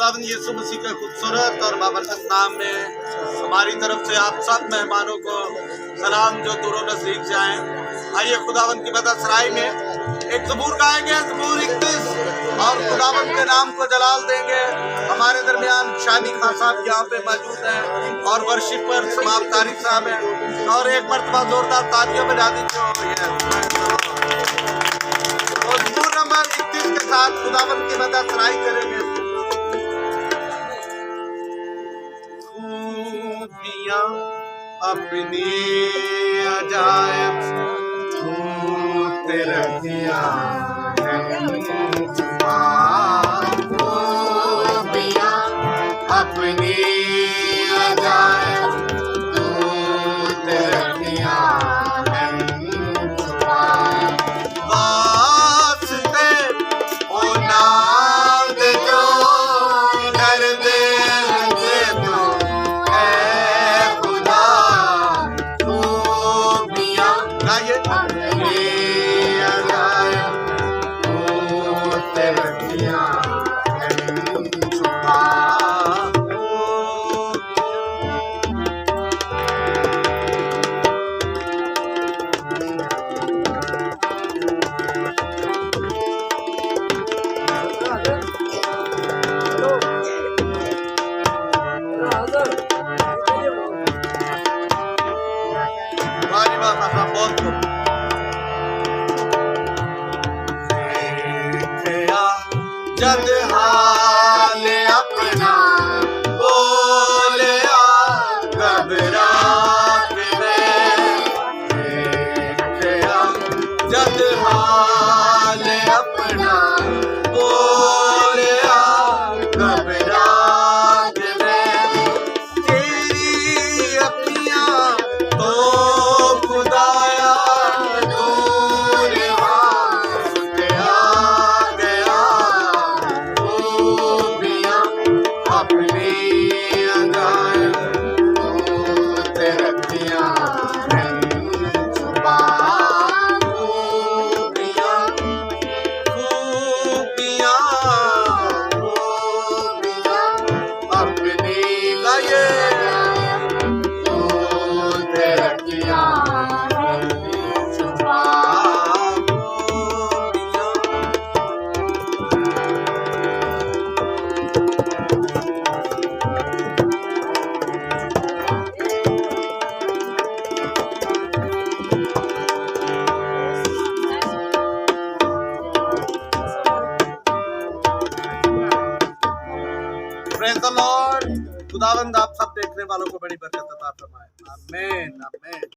खुदावंद यीशु मसीह का खूबसूरत और बाबरकत नाम में हमारी तरफ से आप सब मेहमानों को सलाम जो दूरों नजदीक से आए। आइए खुदावंद की मदद सराय में एक ज़बूर गाएंगे, ज़बूर 31, और खुदावंद के नाम को जलाल देंगे। हमारे दरमियान शादी खान साहब यहाँ पे मौजूद हैं और वर्शिप पर समाप्त तारिक साहब हैं, और एक मरतबा जोरदार तालियां बजा दीजिए। तो ज़बूर नंबर 31 के साथ खुदावंद की मदद सराय करेंगे। खूबियां अपनी अजायब तू तेरा दिया खूबियां अपनी अजायब तू तेरा दिया जद हाल अपना बोलिया घबराहट में, जद हाल अपना बोलिया घबराहट में, तेरी अखियां तो खुदाया दूर वास्ते आ गया, अपनी अजायब तू तेरा दिया छुपा, खूबियां खूबियां खूबियां अपनी लाए तू तेरा दिया छुपा। Praise the Lord. खुदावंद आप सब देखने वालों को बड़ी बरकत अता फरमाए। आमीन आमीन।